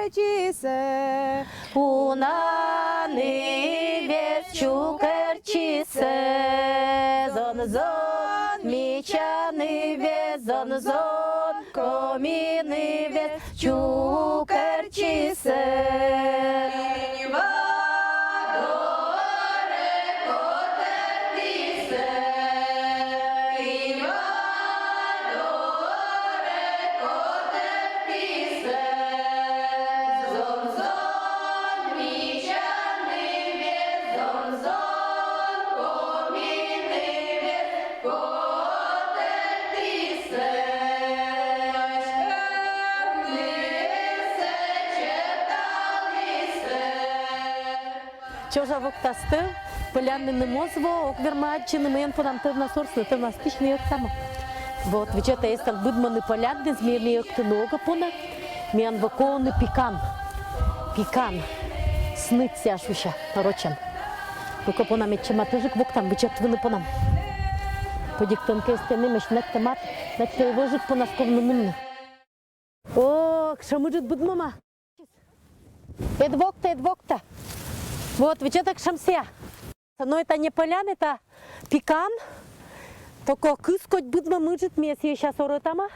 чукерчисе. Уна ниве чукерчисе. Зон мічаний вес, зон коміний вес, чукерчисе. Чожа вуктасты, полянный мозво, оквермачины, мен подам ты в нас орсны, ты в нас тишный там. Вот, вечерта есть там будманы полянный, змеяный окты нога пона, мен ваконы пикан, сныть сяшуща, порочен. Только пона мече матыжик вук там вечерта вны понам. Подиктонка стены мешнет томат, начали вожить по насковну мунны. О, шамыжит будмама. Эдвокта. Вот, ведь это шамсе. Но это не полян, это пикан. Только кыскоть будма мыжит месье сейчас оротама.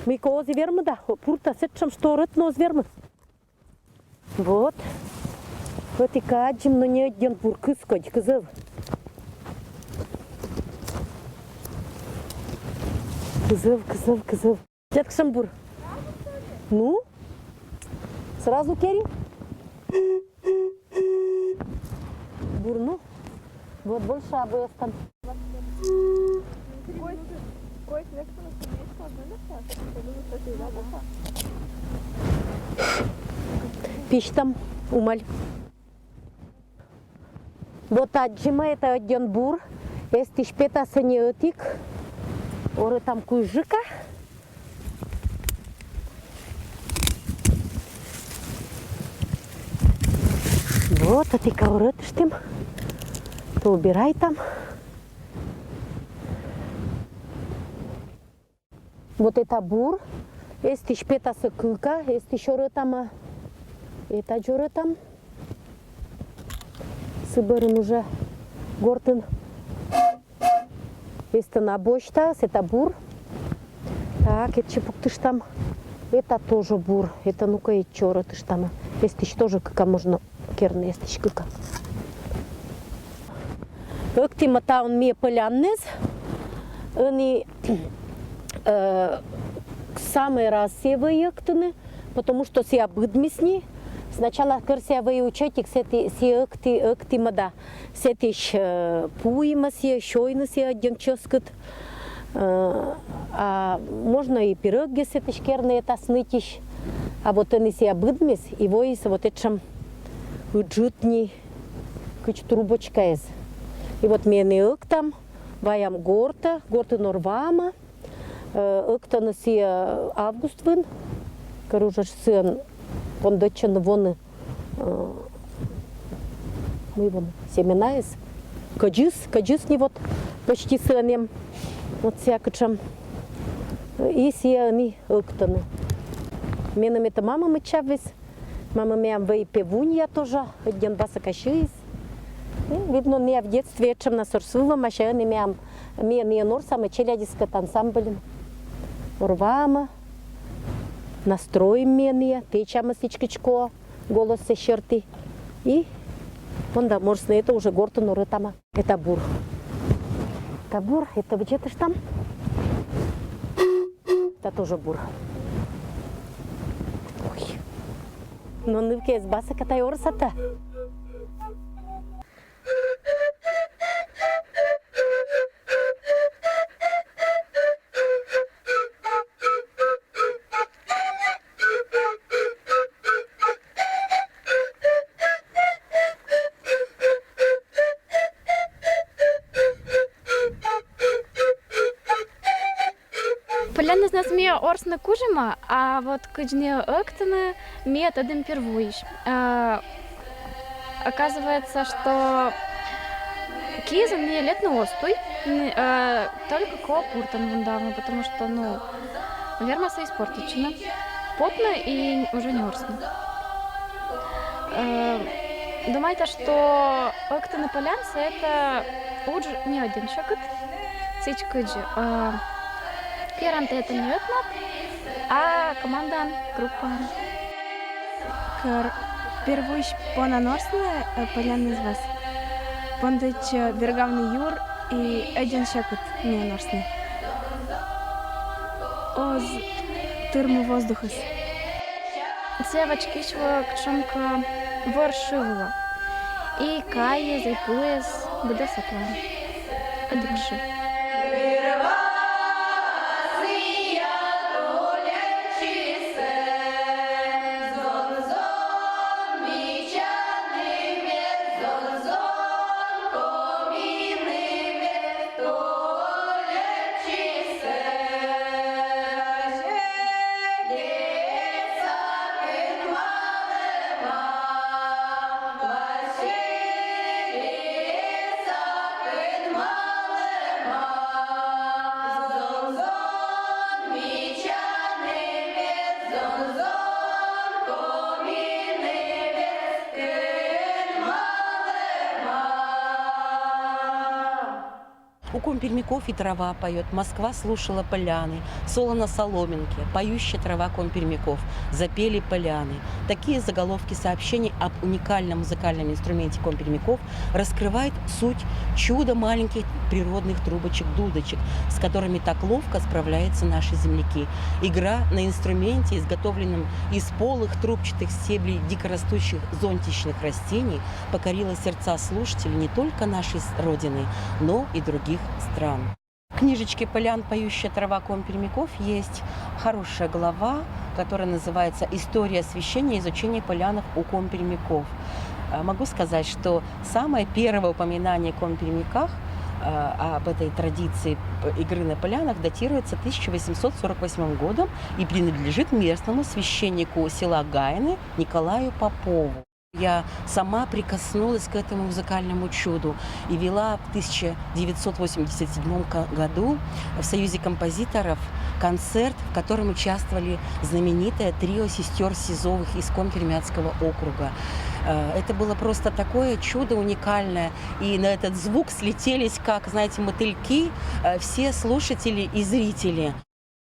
Мы кози вермы, да, пурта сетшам, что орот нос вермы. Вот. Вот и каджим, но не один пур кыскоть, кызыл. Кызыл. Дед Шамбур. Ну? Сразу Керри? Бурну. Вот больше обоестан. Пищ там, умаль. Вот аджима это один бур. Если шпета саниотик, оры там кужика. Вот, а ты коврытышь тем, то убирай там. Вот это бур, если шпета сыкылка, если еще там, это жоры там. Сыбырын уже гортын. Если на бочта, это бур. Так, это чепуктыш там. Это тоже бур. Это ну-ка и чоры тыш там. Если тоже как можно. Керна есть шкыка. Как ты матаун мне поляннез, они самые рассевые ктыны, потому что все обыдмесни. Сначала керсевые учетик все экти мада, сетиш пуима все, шойны все один ческат. А можно и пироги сетиш керны это снытиш. А вот они все обыдмес, и воис вот этим уджутни кыч трубочка из. И вот мене ök там, ваям горта норвама, ök-то на си август вын, короче, сын, он дочен вон, мы вон семена из, каджис не вот, почти сынем, вот всякочем, и си они ök-то. Мене это мама мычавис. Мама мям вей певунья тоже, один басакашис. Видно, не в детстве, чем на сорсува, машины мям, не норса, мы челядиска ансамблем. Урвама, настроим менее, течама сичкичко, голос се черты. И вон да, морсный, это уже горто норытама. Это бур. Это бур, это где ты ж там? Это тоже бур. Но нывке из баса катай орсата. Поляны нас мия орсна кужима, а вот кыджне октаны мия тадым первуиш. Оказывается, что киза мне лет на остой, только ко пуртан вундавно, потому что, ну, верма се испортичена. потно и уже не орсно. Думаете, что октаны полянцы это уже не один шагат, сечкаджи. Керанты это не этнат, а команда группа. Первый пона норсне полян из вас. Пондыч бергавный юр и один шагат не норсне. Оз тырму воздухас. Девочки еще к чемка воршивала. И кая зайпуес где саплан. Адикши. У Компермяков и трава поет, Москва слушала поляны, соло на соломинке, поющая трава Компермяков, запели поляны. Такие заголовки сообщений об уникальном музыкальном инструменте Компермяков раскрывают суть чуда маленьких природных трубочек-дудочек, с которыми так ловко справляются наши земляки. Игра на инструменте, изготовленном из полых трубчатых стеблей дикорастущих зонтичных растений, покорила сердца слушателей не только нашей родины, но и других стран. В книжечке «Полян. Поющая трава Компермяков» есть хорошая глава, которая называется «История освящения и изучения полянов у Компермяков». Могу сказать, что самое первое упоминание о Компермяках, об этой традиции игры на полянах, датируется 1848 годом и принадлежит местному священнику села Гайны Николаю Попову. Я сама прикоснулась к этому музыкальному чуду и вела в 1987 году в Союзе композиторов концерт, в котором участвовали знаменитое трио сестер Сизовых из Компермякского округа. Это было просто такое чудо уникальное. И на этот звук слетелись, как, знаете, мотыльки, все слушатели и зрители.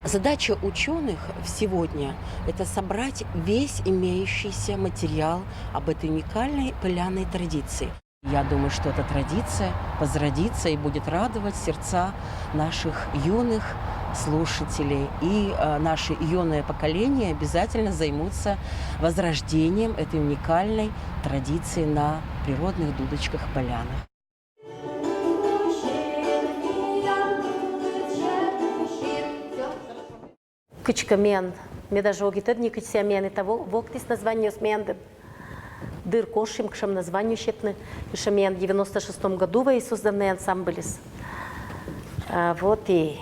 Задача ученых сегодня – это собрать весь имеющийся материал об этой уникальной полянной традиции. Я думаю, что эта традиция возродится и будет радовать сердца наших юных слушателей. И наше юное поколение обязательно займутся возрождением этой уникальной традиции на природных дудочках-полянах. Кычкамен, мне даже огитед не кычсямен, это воктис название сменды. Дыр кошим, кшам названию щетны, кшамен в 96-м году вы созданный ансамблис. Вот и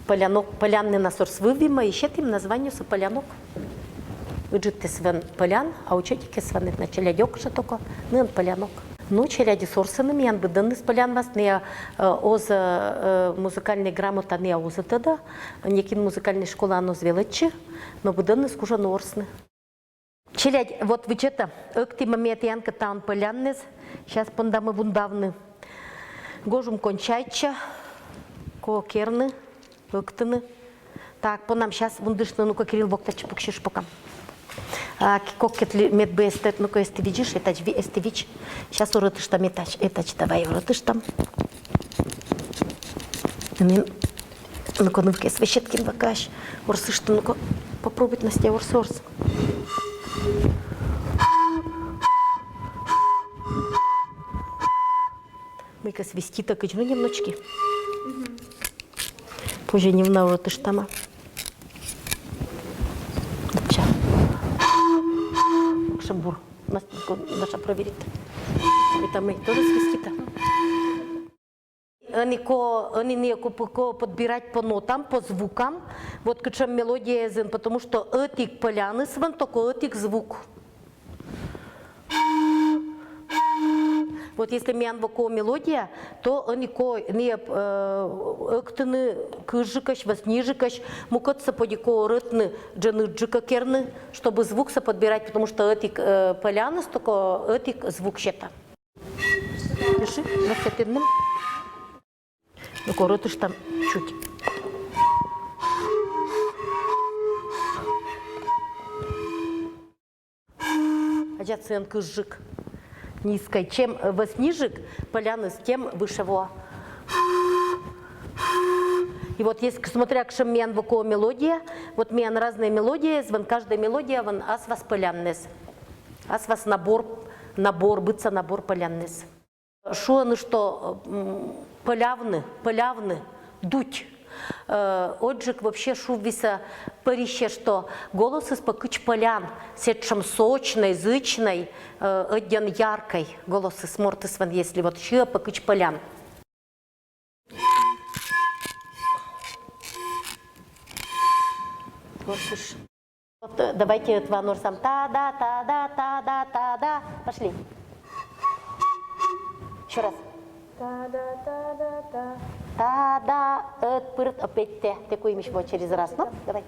полянок, полянный насорс вывима, и щетим названию со полянок. Уджите свен полян, а учетики свен на челядек же только, нын полянок. Ну, челяди сорсеным, ян бы данный с полян вас не оз музыкальной грамота не оза тогда, некин музыкальной школы оно звелечи, но бы данный скужа норсны. Челядь, вот вы че-то, экти момент янка таун поляннез, сейчас пондамы вундавны. Гожум кончайча, ко керны, эктыны. Так, по нам сейчас вундышны, ну-ка, Кирилл, воктач, покшиш пока. Как медбестет, ну-ка, если ты видишь, это если видишь, сейчас уротыш там, это давай уротыш там. Ну-ка, ну-ка, свещеткин вакаш, урсыш, ну-ка, попробуй на стене урсорс. Мы-ка свести так, ну, немножечки. Позже не в уротыш там. Шамбур. Наша проверит. Это мы тоже свистита. Они не подбирать по нотам, по звукам. Вот качем мелодия зен, потому что этик поляны сван, только этик звук. Вот если мен воко мелодия, то они не актыны кыжикаш, воснижикаш, мукаться подико рытны, джаныджика керны, чтобы звук подбирать, потому что эти поляны только эти звук щета. Пиши, насыпенным. Ну, коротыш там чуть. Аджацен кыжик. Низкой. Чем воснижик поляны, тем выше его. И вот есть, смотря к чем мен воко мелодия, вот мен разные мелодии, звон каждая мелодия, вон ас вас поляннес. Ас вас набор, быца набор поляннес. Шо ну что, полявны, дуть. Отжик вообще шувиса парище, что голос испокыч полян, сетшим сочной, зычной, один яркой голос смортыс вон, если вот ще покыч полян. Вот, давайте два норсам та-да. Пошли. Еще раз. Та-да. Та-да, пырт, опять те. Такой имеш вот через раз. Ну, давай.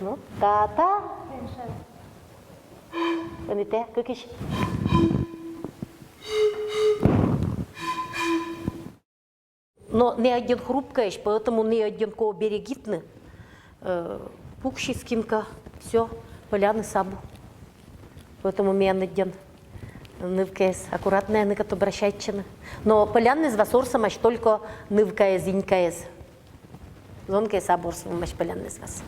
Ну, та-та. Не те, как еще? Но не один хрупкаешь, поэтому не один кого берегитны. Пукши, скинка, все, поляны сабу. Поэтому мен один. Нывкаес, аккуратная ныкат обращайчина. Но полянный вас орсамаш только нывкаес, зинькаес. Зонкаес аборсом маш полянный вас.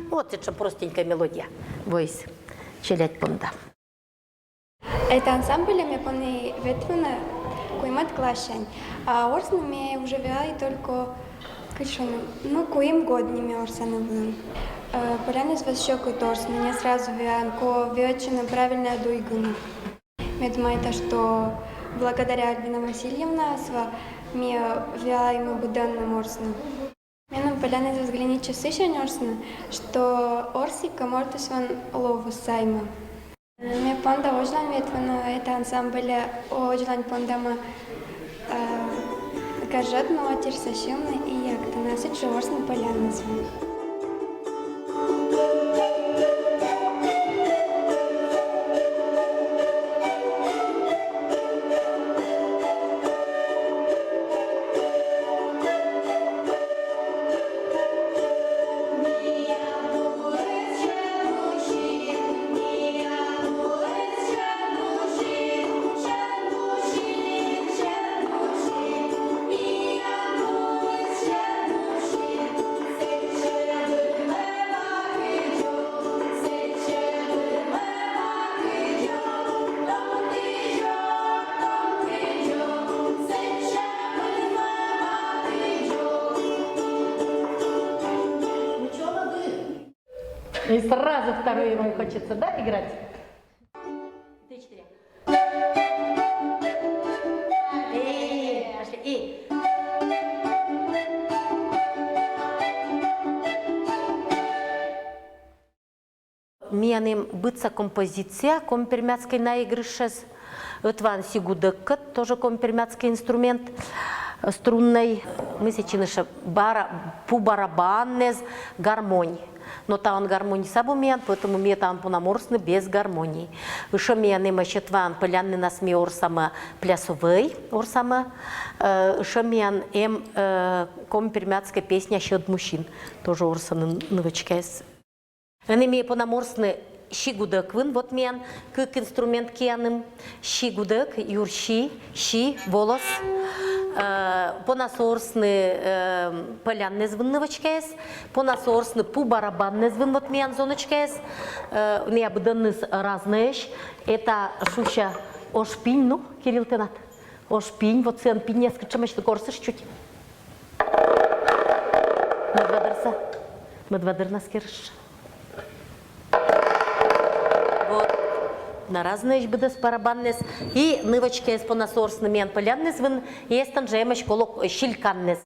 Вот это простенькая мелодия. Войс. Челять понда. Это ансамблем японии ветвена, кои имат глашень. А орсна ми е уживяла и только кашону, ну коим годни орсана влен. Поляне с вас щекой торсна, не сразу вян, ко вечена правильно дуйгуна. Мне думается, что благодаря Альбина Васильевна сва ми вяла ему буданным орсна. Мне поляне взгляни часы орсна, что орсика мортус ван лову сайма. Мне понда ожлан ветвена, это ансамбль ожлан пондама кажат молотер сощемна и як-то насыть живорсна поляна звон. И сразу вторую ему хочется, да, играть? 3-4. Пошли. Менем быца композиция, компермяцкой наигрышес. Отван сигудеккат, тоже компермяцкий инструмент струнный. Мы сейчас пу-барабаннез, гармонь. Но там гармонии сабумен, поэтому мне там понаморсны без гармонии. Еще мне нема щетван полянный нас ми орсама плясовый орсама. Еще мне компермяцкая песня «Щет мужчин», тоже орсаны новичка. Они мне понаморсны щигудек вин, вот мен, как инструмент кианым, щигудек, юрщи, щи, волос. Понасорсны полянный звон новичка, понасорсны пу-барабанный звон, вот мен зоночка. Необыденный разные. Это шуща ошпинь, ну, Кирилл Тенат. Ошпинь, вот сын пинь, несколько чамочных корсыш чуть. Медведерса скирш. Вот. на разные буде барабаннес и нывочки с понасорсными поляннес вин есть там же школу щельканнес.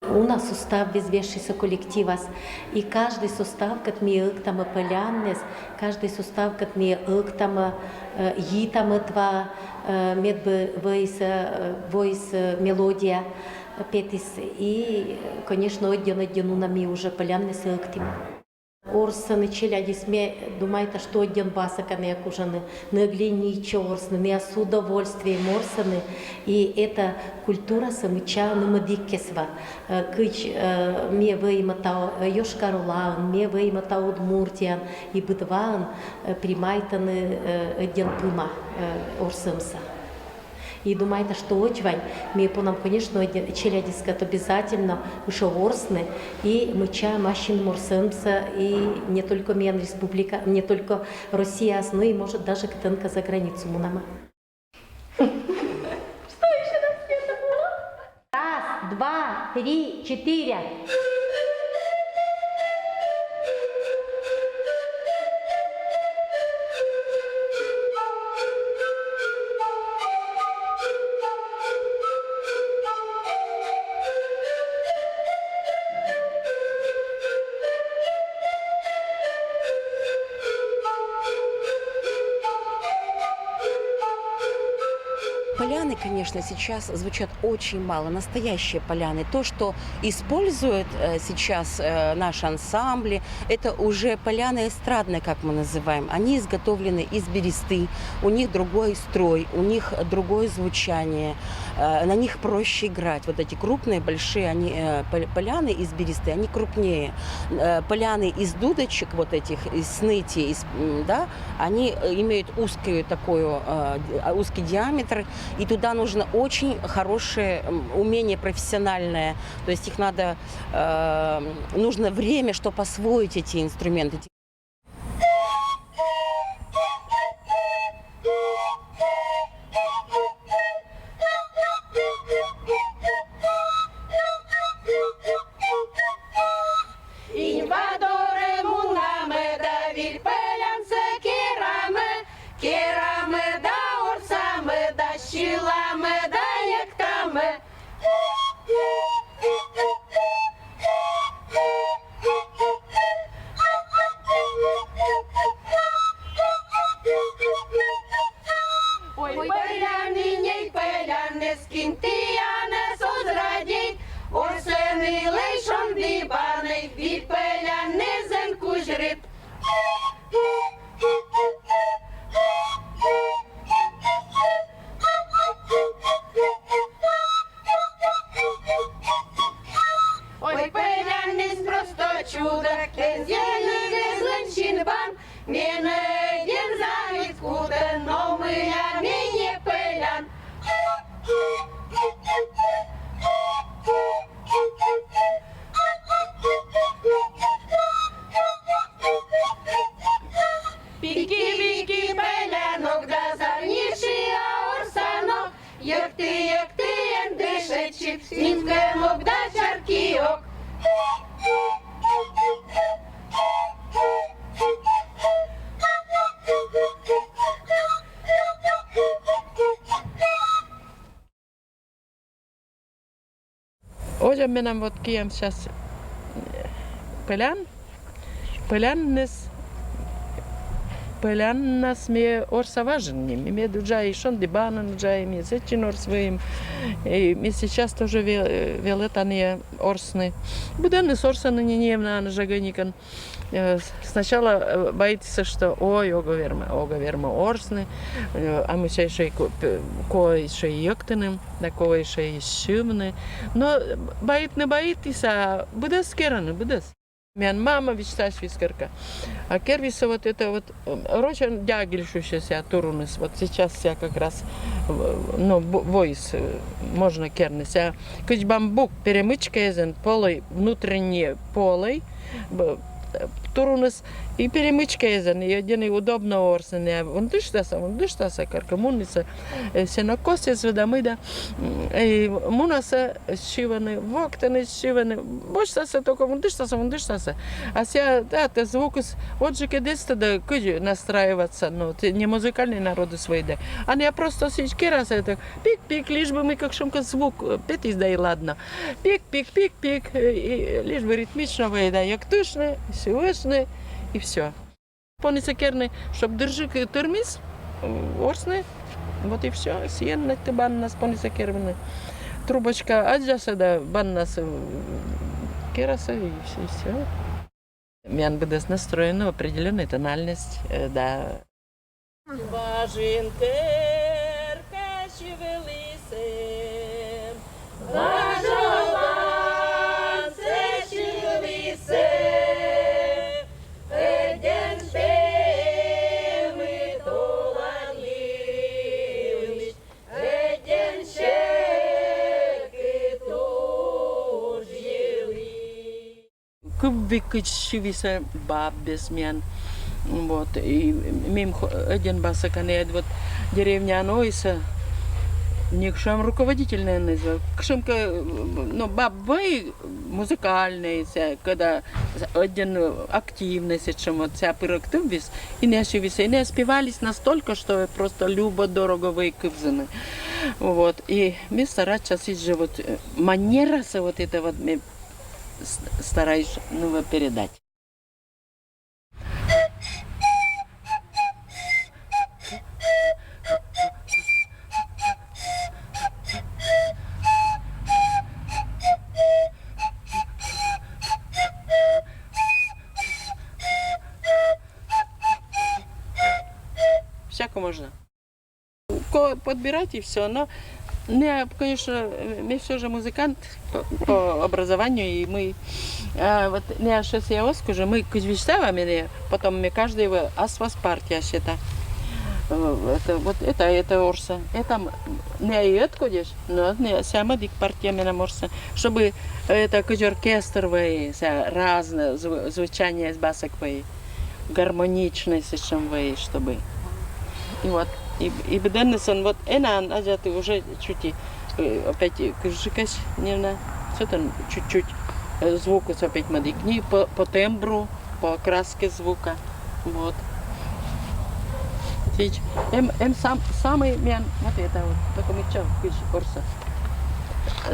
У нас сустав визвешися коллектива, и каждый сустав, как ми ыктама поляннес, каждый сустав, как ми ыктама йитама тва, медбы войс мелодия петис, и, конечно, оден нами уже поляннес ыктима. Орсаны челядис ме думаете, что один басака не кужаны, не глиничо орсны, не с удовольствием орсаны, и эта культура самыча не мадикесва, кыч ме выимата Йошкар-Олан, ме выимата Удмуртиян, и быдван примайтаны один пыма орсымса. И думаете, что очень мы по нам, конечно, челядиска обязательно еще орсны, и мы ча машин морсымса, и не только Мен республика, не только Россия, но и может даже ктенка за границу мунама. Что еще на свете было? Раз, два, три, четыре. Поляны, конечно, сейчас звучат очень мало, настоящие поляны. То, что используют сейчас наши ансамбли, это уже поляны эстрадные, как мы называем. Они изготовлены из бересты, у них другой строй, у них другое звучание, на них проще играть. Вот эти крупные, большие поляны из бересты, они крупнее. Поляны из дудочек, вот этих, из сныти, да, они имеют узкий диаметр, и туда нужно очень хорошее умение профессиональное. То есть их нужно время, чтобы освоить эти инструменты. Ожа менам вот кием сейчас пелян нас ме орса важен ним. Ме дуджай шон дебана дуджай ме зечин орс вим. И ме сейчас тоже велетане орсны. Буданы с орсаны не немна на жаганикан. Сначала боитесь, что ой, огаверма орсны, а мы сейчас еще кое-что ектаным, да кое-что шумны. Но не боитесь, а будес кераны, будес. Мян мама вичташ вискарка. А кервиса вот это вот рочан дягельшущаяся туруныс. Вот сейчас я как раз, ну, войс можно кернися. Кыч бамбук перемычка езен полой, внутренне полой, туруныс и перемычка езен. И один удобно орсен. Он дыштаса, карка муница. Сенокос из ведамыда. И мунаса шиваны, воктаны шиваны. Боштаса только он дыштаса. А ся, да, это звук из... Вот же кедesta да кыджи настраиваться, ну, не музыкальные народы свои, да. А не просто сички раз это пик-пик, лишь бы мы как шумка звук петь да и ладно. Пик-пик-пик-пик, лишь бы ритмично да, як тышны, сюэшны, и все. Поница керны, чтоб держи термис, орсны, вот и все. Сиенна ты банна с поница керны. Трубочка аджаса да банна с кераса и все. Мян будет настроена в определенную тональность, да. Важен терка шевелисем, важован се шевелисем, эден шпемы толанлиш, эден шеки тужели. Кубвикыч шивиса баббес мян. Вот, и мим один басаканет, вот деревня Анойса, никшам руководитель, наверное, кшимка, ну, бабы музыкальные, когда один активность, чем вот вся пирогтывис, и не шивиса, и не спевались настолько, что просто любо-дорого выкывзаны. Вот, и мы стараемся сейчас же вот манера вот это вот мы стараюсь, ну, передать. Всяко можно. Подбирать и все, но не, конечно, мы все же музыкант по образованию, и мы вот не сейчас я скажу, мы кузвичтавами, потом мы каждый асвас партия считает. Это вот это орса, это не откудешь, но не сама дик партия меня орса, чтобы это оркестр разное звучание с басок гармоничность, чем чтобы и вот и беденсон вот энан, а ты уже чуть опять кыжикась нервно, что-то чуть-чуть звук опять мадикни по тембру, по окраске звука, вот. Самый мен, вот это вот, только мы чё, орса,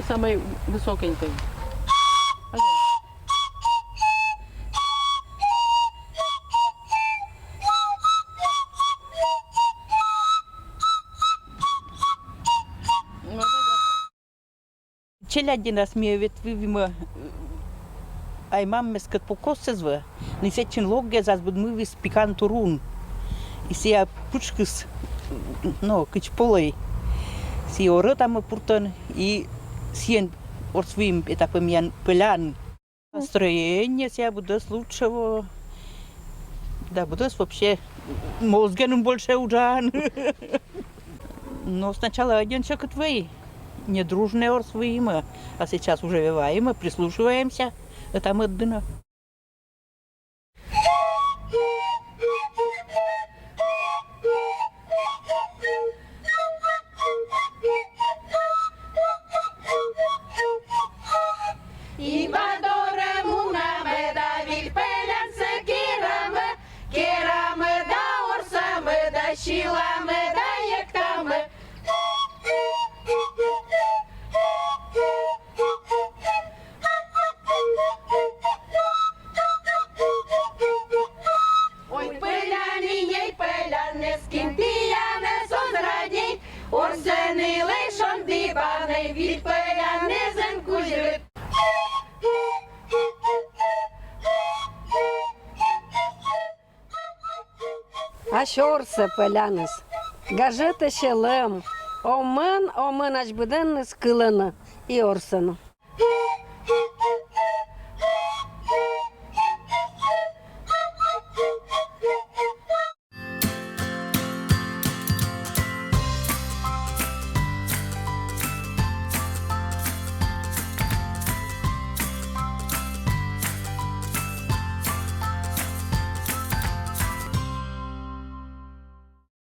самый высокенький. Cele din Rasmievit vivim ai mammes cât pocoses vă. Ni se cin loc gezas bud mâvis picanturun. I se pușcăs, no, câci polăi. Se orăta mă purtăn и сien орсвим это помен пылян. Настроение себя будет лучшего. Да, будет вообще мозгом больше уджан. Но сначала один человек твои. Недружные орсвим, а сейчас уже виваем, прислушиваемся. Это мы дына. А шорсе пелянис, гажете ще лем, омен аж буденне скилена і орсено.